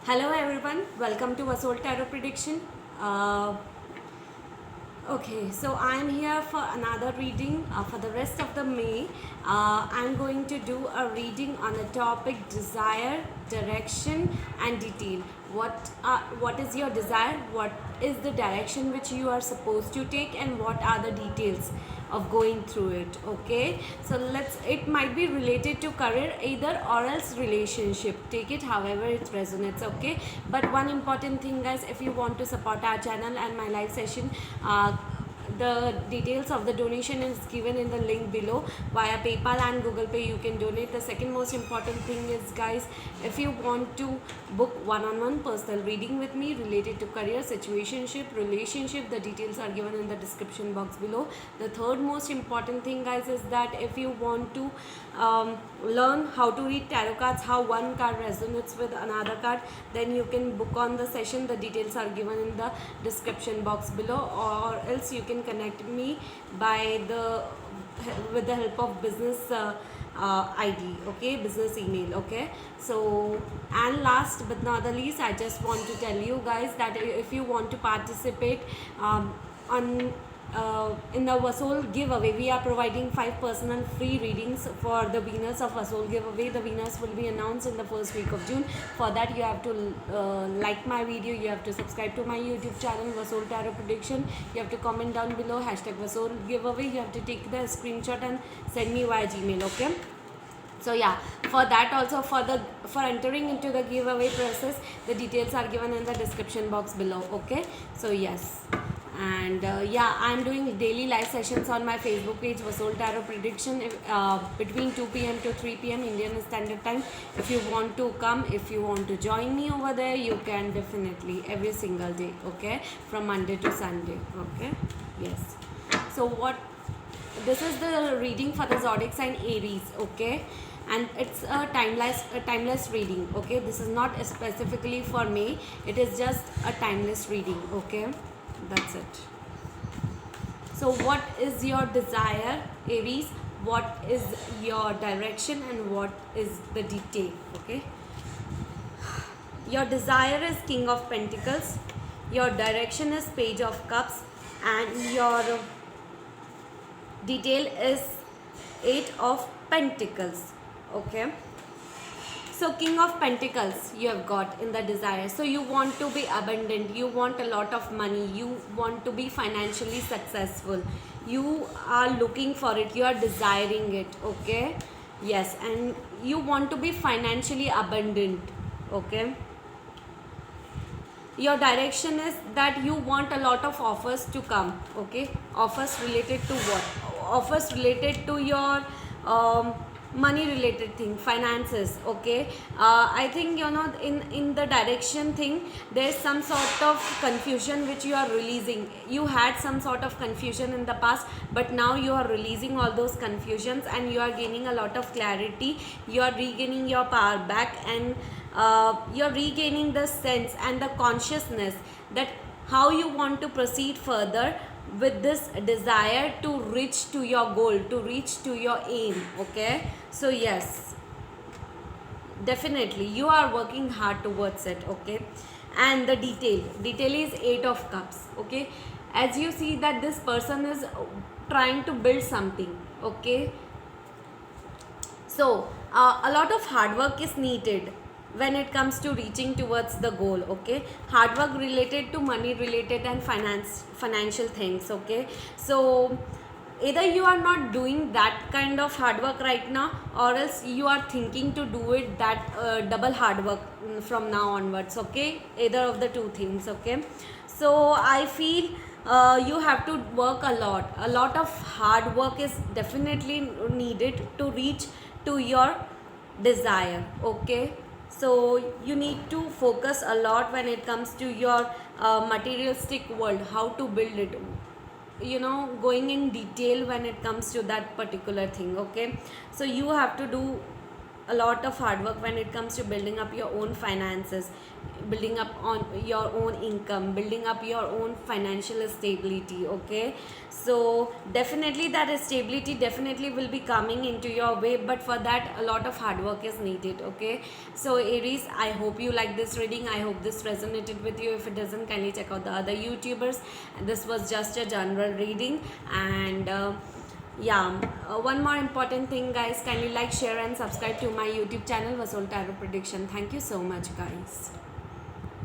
Hello everyone, welcome to Vasol Tarot Prediction. Uh, okay, so I'm here for another reading for the rest of the May. I'm going to do a reading on the topic desire, direction, and detail. What is your desire? What is the direction which you are supposed to take, and what are the details of going through it? Okay, so it might be related to career either or else relationship. Take it however it resonates. Okay, but one important thing, guys, if you want to support our channel and my live session, the details of the donation is given in the link below. Via PayPal and Google Pay you can donate. The second most important thing is, guys, if you want to book one-on-one personal reading with me related to career, situationship, relationship, the details are given in the description box below. The third most important thing, guys, is that if you want to learn how to read tarot cards, how one card resonates with another card, then you can book on the session. The details are given in the description box below, or else you can connect me by with the help of business ID, okay, business email. Okay, so and last but not the least, I just want to tell you guys that if you want to participate on in the Vasol giveaway, we are providing 5 personal free readings for the winners of Vasol giveaway. The winners will be announced in the first week of June. For that, you have to like my video, you have to subscribe to my YouTube channel Vasol Tarot Prediction, you have to comment down below #Vasol giveaway, you have to take the screenshot and send me via Gmail. Okay, so yeah, for that also, for entering into the giveaway process, the details are given in the description box below. Okay, so yes, and yeah, I'm doing daily live sessions on my Facebook page Vasol Tarot Prediction between 2 p.m. to 3 p.m. Indian Standard Time. If you want to come, if you want to join me over there, you can definitely every single day. Okay, from Monday to Sunday. Okay, yes. So this is the reading for the zodiac sign Aries. Okay, and it's a timeless reading. Okay, this is not specifically for me, it is just a timeless reading. Okay, that's it. So what is your desire, Aries? What is your direction, and what is the detail? Okay, your desire is King of Pentacles, your direction is Page of Cups, and your detail is 8 of Pentacles. Okay, so King of Pentacles you have got in the desire. So you want to be abundant, you want a lot of money, you want to be financially successful, you are looking for it, you are desiring it. Okay, yes, and you want to be financially abundant. Okay, your direction is that you want a lot of offers to come. Okay, offers related to what? Offers related to your money related thing, finances. Okay, I think in the direction thing, there's some sort of confusion which you are releasing. You had some sort of confusion in the past, but now you are releasing all those confusions and you are gaining a lot of clarity. You are regaining your power back, and you're regaining the sense and the consciousness that how you want to proceed further with this desire to reach to your goal, to reach to your aim. Okay, so yes, definitely you are working hard towards it. Okay, and the detail is 8 of Cups. Okay, as you see that this person is trying to build something. Okay, so a lot of hard work is needed when it comes to reaching towards the goal. Okay, hard work related to money related and financial things. Okay, so either you are not doing that kind of hard work right now, or else you are thinking to do it that double hard work from now onwards. Okay, either of the two things. Okay, so I feel you have to work a lot of hard work is definitely needed to reach to your desire. Okay, so you need to focus a lot when it comes to your materialistic world, how to build it, going in detail when it comes to that particular thing. Okay, so you have to do a lot of hard work when it comes to building up your own finances, building up on your own income, building up your own financial stability. Okay, so definitely that stability definitely will be coming into your way, but for that a lot of hard work is needed. Okay, so Aries, I hope you like this reading. I hope this resonated with you. If it doesn't, kindly check out the other YouTubers. This was just a general reading. And yeah, one more important thing, guys, kindly like, share and subscribe to my YouTube channel, Vasol Tarot Prediction. Thank you so much, guys.